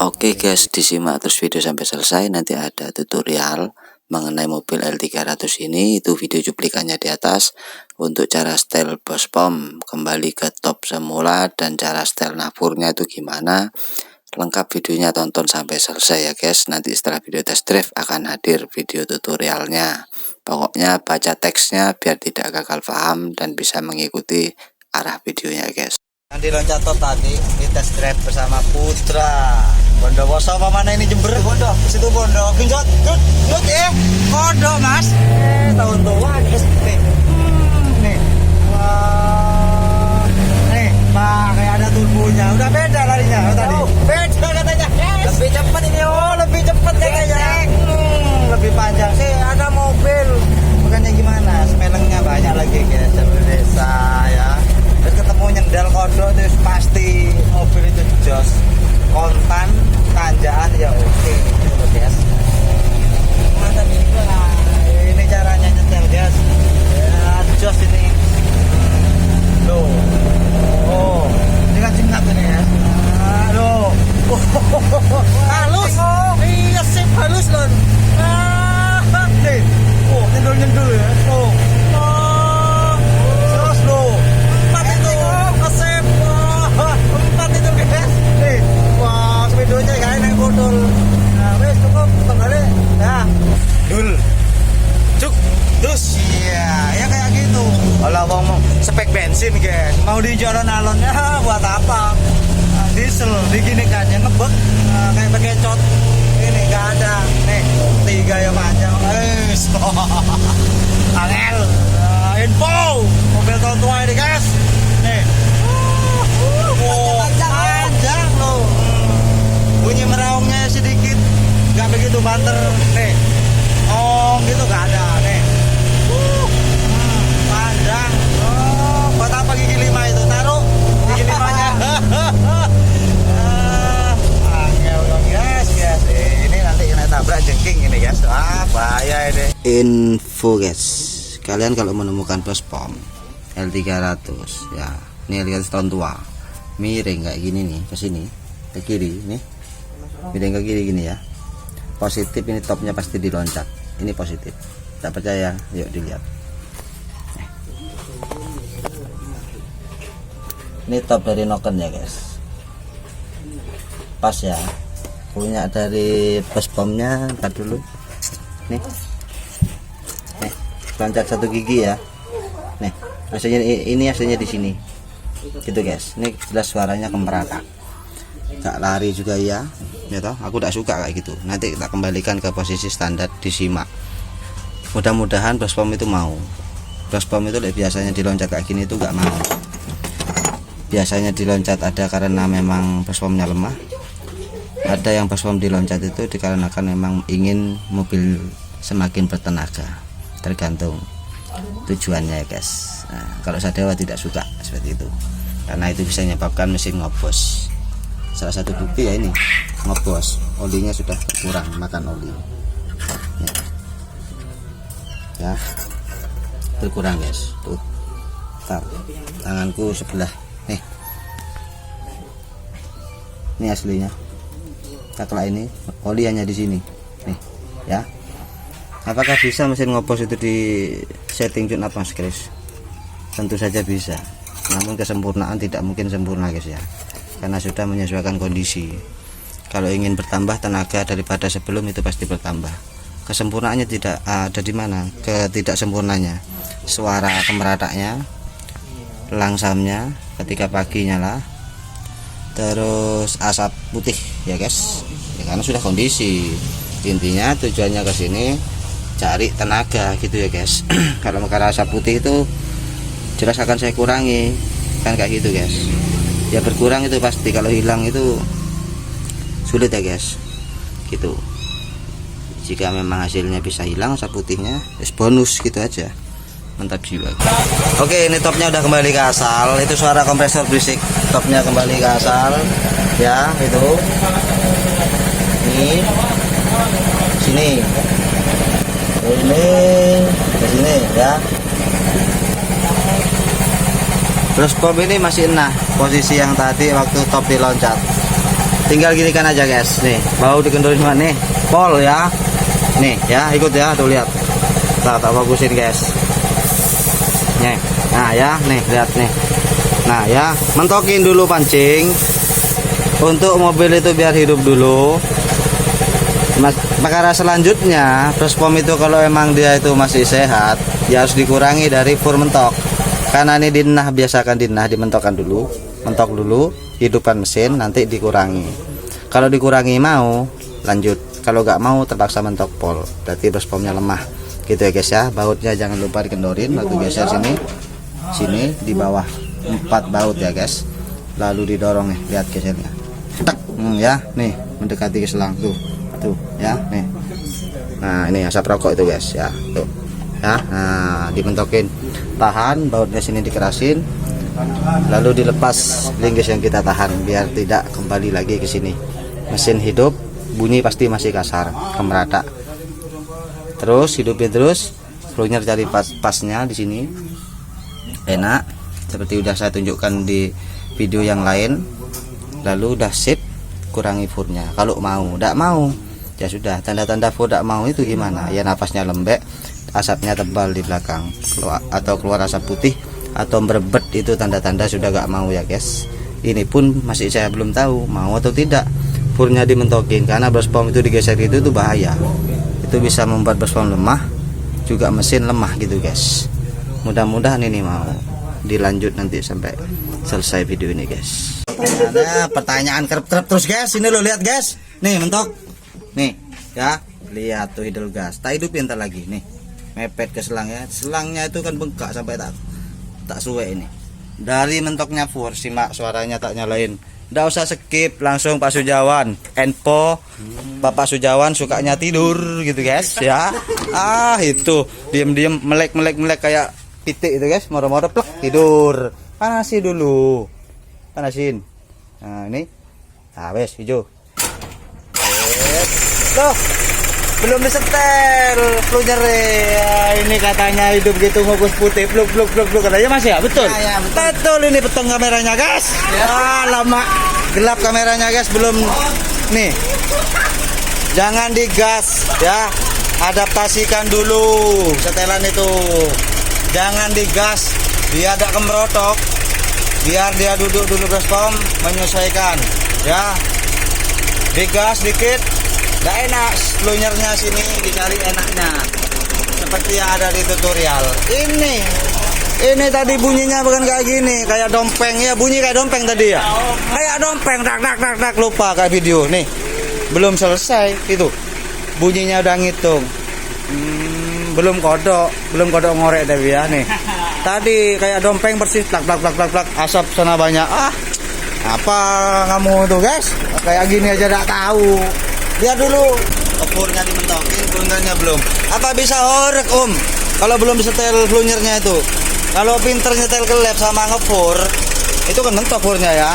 Oke guys, disimak terus video sampai selesai. Nanti ada tutorial mengenai mobil L300 ini. Itu video cuplikannya di atas. Untuk cara setel bospom kembali ke top semula, dan cara setel nafurnya itu gimana, lengkap videonya tonton sampai selesai ya guys. Nanti setelah video test drive akan hadir video tutorialnya. Pokoknya baca teksnya biar tidak gagal paham dan bisa mengikuti arah videonya guys. Yang di Loncato tadi di test drive bersama Putra Bondowoso. Apa mana ini Jember? Bondo, situ Bondo. Genjot, jut Bondo mas. Tahun tua nih. Nih, wah, nih, pak kayak ada turbonya. Udah beda larinya tadi. Beda katanya. Lebih cepat ini, oh lebih cepat kayaknya. Lebih panjang sih. Ada mobil. Bukannya gimana? Semelengnya banyak lagi guys. Di desa ya. Terus ketemu nyendal kodok terus pasti mobil itu jos, kontan tanjakan ya oke gitu guys. Mantap ini lah, ini caranya nyetel guys ya, jos ini loh. Oh ini kan jinak ini ya. Aduh halus, iya sip halus loh. Nih nyendul ya. Videonya kayak naik botol. Nah, wes cukup kembali. Nah, dul. Cuk, dus. Iya, ya kayak gitu. Kalau ngomong spek bensin, guys. Mau di jalan alonnya buat apa? Nah, diesel diginikan yang ngebek kayak bekecot. Ini enggak ada. Nih, 3 yang panjang. Angel. Info mobil tahun tua ini, guys. Nih. Panjang loh. Bunyi meraungnya sedikit, nggak begitu banter nih. Oh gitu nggak ada nih. Panjang. Oh buat apa gigi 5 itu? Taruh gigi 5-nya. Angel dong guys. Ini nanti kena tabrak jengking ini guys. Ah bahaya ini. Info guys, kalian kalau menemukan bospom L300 ya, ini lihat tahun tua, miring kayak gini nih ke sini, ke kiri nih. Miring ke kiri gini ya, positif ini topnya pasti diloncat, ini positif. Tak percaya yuk dilihat. Ini top dari Noken ya guys, pas ya, punya dari bospomnya. Ntar dulu nih, loncat 1 gigi ya. Nih hasilnya, ini hasilnya di sini gitu guys. Ini jelas suaranya kemerata, gak lari juga ya toh. Aku tidak suka kayak gitu. Nanti kita kembalikan ke posisi standar, disimak. Mudah-mudahan bospom itu mau. Bospom itu biasanya diloncat kayak gini itu gak mau. Biasanya diloncat ada karena memang bospomnya lemah. Ada yang bospom diloncat itu dikarenakan memang ingin mobil semakin bertenaga. Tergantung tujuannya ya guys. Nah, kalau Sadewa tidak suka seperti itu, karena itu bisa menyebabkan mesin ngobos. Salah satu bukti ya ini ngobos, olinya sudah kurang, makan oli ya, berkurang guys. Tuh tanganku sebelah nih, ini aslinya takla. Ini oli hanya di sini nih ya. Apakah bisa mesin ngobos itu di setting tune up mas Chris? Tentu saja bisa, namun kesempurnaan tidak mungkin sempurna guys ya, karena sudah menyesuaikan kondisi. Kalau ingin bertambah tenaga daripada sebelum itu pasti bertambah. Kesempurnaannya tidak ada di mana, ketidaksempurnanya suara kemeratanya, langsamnya ketika pagi nyala, terus asap putih ya guys ya, karena sudah kondisi. Intinya tujuannya ke sini cari tenaga gitu ya guys. Kalau karena asap putih itu jelas akan saya kurangi kan kayak gitu guys ya, berkurang itu pasti. Kalau hilang itu sulit ya guys gitu. Jika memang hasilnya bisa hilang asap putihnya, bonus gitu aja, mantap jiwa. Oke, ini topnya udah kembali ke asal. Itu suara kompresor berisik, topnya kembali ke asal ya. Itu ini sini, ini ke sini ya. Terus pom ini masih posisi yang tadi waktu top diloncat. tinggal ginikan aja guys. Nih, baut dikendorin semua nih. Pol ya. Nih ya, ikut ya, tuh lihat. Tak fokusin guys. Nih. Nah ya, nih lihat nih. Nah ya, mentokin dulu pancing. Untuk mobil itu biar hidup dulu. Perkara selanjutnya, pom itu kalau emang dia itu masih sehat, ya harus dikurangi dari fur mentok. Karena ini dinah, biasakan dinah dimentokkan dulu, mentok dulu, hidupkan mesin, nanti dikurangi. Kalau dikurangi mau, lanjut. Kalau nggak mau, terpaksa mentok pol. Berarti pomnya lemah. Gitu ya guys ya. Bautnya jangan lupa dikendorin, waktu geser sini di bawah 4 baut ya guys. Lalu didorong nih, lihat gesernya. Tek, ya, nih mendekati ke selang tuh ya, nih. Nah ini asap rokok itu guys ya, tuh ya. Nah dimentokin, tahan bautnya sini dikerasin, lalu dilepas linggis yang kita tahan biar tidak kembali lagi ke sini. Mesin hidup, bunyi pasti masih kasar, kemerata. Terus hidupin terus, flunya cari pasnya di sini. Enak, seperti udah saya tunjukkan di video yang lain. Lalu udah sip, kurangi furnya. Kalau mau, tidak mau, ya sudah. Tanda-tanda fur tidak mau itu gimana? Ya napasnya lembek, asapnya tebal di belakang, atau keluar asap putih, atau berebet, itu tanda-tanda sudah gak mau ya guys. Ini pun masih saya belum tahu mau atau tidak. Furnya dimentokin karena pom itu digeser itu bahaya. Itu bisa membuat pom lemah, juga mesin lemah gitu guys. Mudah-mudahan ini mau dilanjut nanti sampai selesai video ini guys. Ada pertanyaan kerep-kerep terus guys. Ini lo lihat guys, nih mentok nih ya, lihat tuh idle gas. Tak hidupin ntar lagi nih, mepet ke selangnya. Selangnya itu kan bengkak sampai tak suwe ini. Dari mentoknya fur, simak suaranya tak nyalain. Nggak usah skip, langsung Pak Sujawan. Enpo Bapak Sujawan sukanya tidur gitu guys ya. Itu diem-diem melek kayak pitik itu guys, moro-moro plek tidur. Panasin dulu, panasin. Nah ini, wes hijau. Loh, belum disetel flunya. Ini katanya hidup gitu ngukus putih, bluk katanya masih ya, betul? Ya, betul ini petong kameranya guys. Ya lama gelap kameranya guys, belum nih. Jangan digas ya, adaptasikan dulu setelan itu. Jangan digas, dia agak kemerotok. Biar dia duduk dulu pom, menyesuaikan ya. Digas dikit, gak enak. Slungernya sini dicari enaknya, seperti yang ada di tutorial. Ini tadi bunyinya bukan kayak gini, kayak dompeng ya, bunyi kayak dompeng tadi ya. Kayak dompeng, tak lupa kayak video nih. Belum selesai itu, bunyinya udah ngitung. Belum kodok ngorek tapi ya nih. Tadi kayak dompeng bersih, plak, asap sana banyak. Apa kamu tuh guys? Kayak gini aja gak tahu. Lihat dulu, furnya dimentokin, flunyernya belum. Apa bisa horek kalau belum disetel flunyernya itu? Kalau pinter nyetel ke lab sama ngefur, itu kan mentok furnya ya.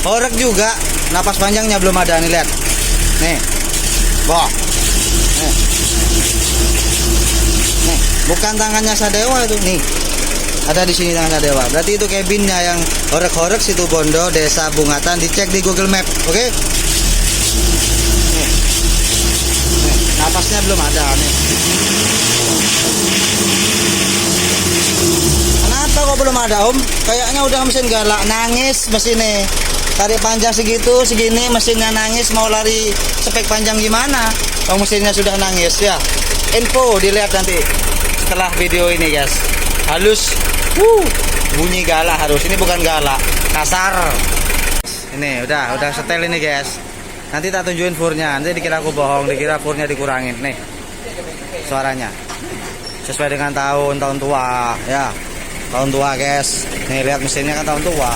Horek juga, napas panjangnya belum ada nih, lihat. Nih, wah, nih, bukan tangannya Sadewa itu nih. Ada di sini tangan Sadewa. Berarti itu cabinnya yang horek-horek situ Bondo, Desa Bungatan, dicek di Google Map, oke? Nih, napasnya belum ada nih. Kenapa kok belum ada Kayaknya udah mesin galak, nangis mesinnya. Tarik panjang segitu, segini mesinnya nangis, mau lari spek panjang gimana? Kalau mesinnya sudah nangis ya. Info dilihat nanti setelah video ini guys. Halus, bunyi galak harus. Ini bukan galak, kasar. Ini udah setel ini guys. Nanti tak tunjukin furnya. Nanti dikira aku bohong, dikira furnya dikurangin. Nih suaranya sesuai dengan tahun tua ya. Tahun tua guys. Nih lihat mesinnya kan tahun tua.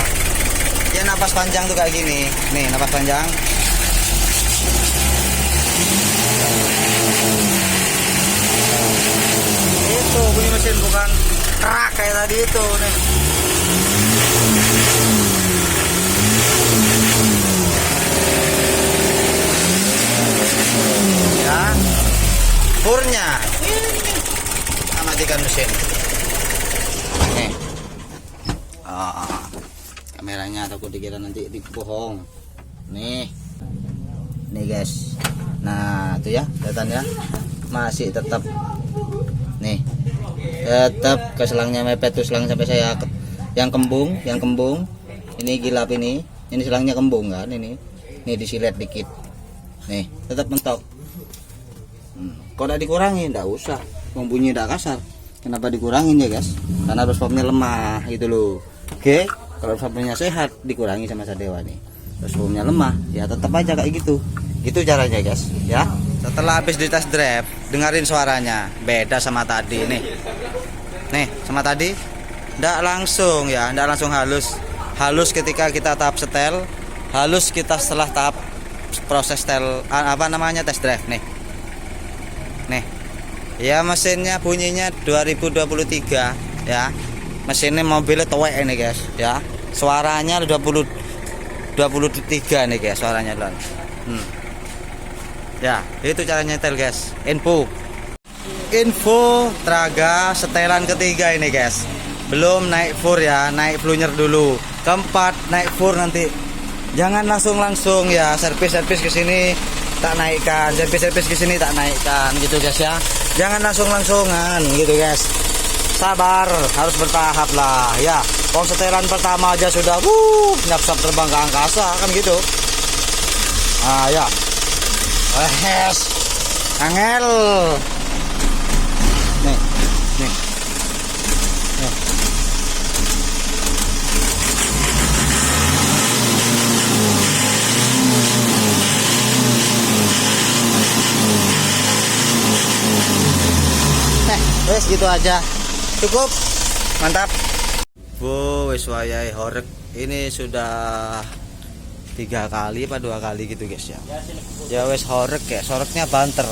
Dia napas panjang tuh kayak gini. Nih napas panjang. Itu bunyi mesin, bukan kerak kayak tadi itu nih. Ya, furnya. Matikan mesin. Nih. Kameranya takut dikira nanti dibohong. Nih. guys. Nah itu ya, kelihatan ya, masih tetap nih, tetap ke selangnya mepet tuh, selang sampai saya yang kembung ini gilap, ini selangnya kembung kan, ini disilet dikit nih, tetap mentok. Kok udah dikurangi, nggak usah, bunyi udah kasar. Kenapa dikurangin ya guys? Karena arus pumpnya lemah gitu loh. Oke, kalau arus pumpnya sehat dikurangi sama Sadewa nih. Arus pumpnya lemah ya tetap aja kayak gitu. Gitu caranya guys ya. Setelah habis di test drive, dengerin suaranya, beda sama tadi nih. Nih sama tadi nggak langsung ya, nggak langsung halus ketika kita tahap setel, halus kita setelah tahap proses setel test drive nih ya. Mesinnya bunyinya 2023 ya, mesinnya mobilnya tuwek ini guys ya, suaranya 23 nih guys suaranya loh. Ya itu cara nyetel guys. Info Traga setelan ketiga ini guys, belum naik fur ya, naik fluenyer dulu, keempat naik fur nanti. Jangan langsung ya, servis ke sini tak naikkan, servis ke sini tak naikkan gitu guys ya. Jangan langsungan gitu guys, sabar, harus bertahap lah ya. Kalau setelan pertama aja sudah nyap-nyap terbang ke angkasa kan gitu. Ya angel nih. Wes gitu aja, cukup, mantap. Wes wayai horek ini sudah 3 kali apa 2 kali gitu guys ya. Ya wes horek ya, soreknya banter.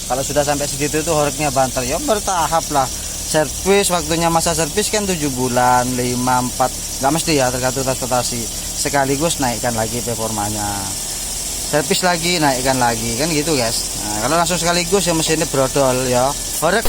Kalau sudah sampai segitu tuh horeknya banter ya, bertahap lah. Servis waktunya, masa servis kan 7 bulan, 5, 4, nggak mesti ya, tergantung transportasi. Sekaligus naikkan lagi performanya, servis lagi, naikkan lagi kan gitu guys. Nah, kalau langsung sekaligus ya mesinnya brodol ya, horek.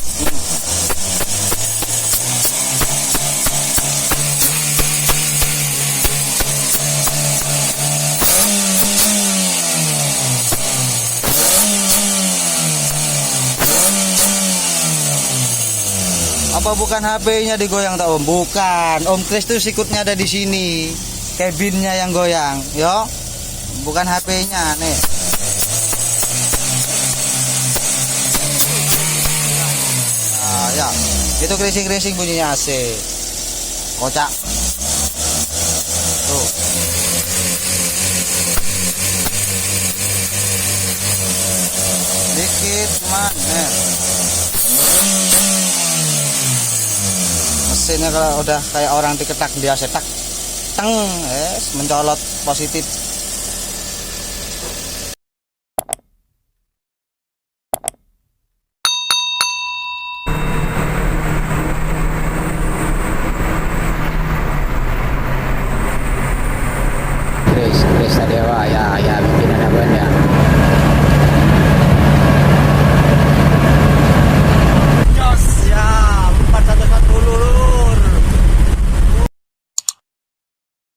Apa bukan HP-nya digoyang tak Om? Bukan, Om Kris tuh sikutnya ada di sini, kabinnya yang goyang, yo. Bukan HP-nya nih. Nah, ya, itu kresing bunyinya AC. Kocak. Tuh. Dikit cuman, mesinnya kalau udah kayak orang diketak biasa, tak teng, mencolot positif.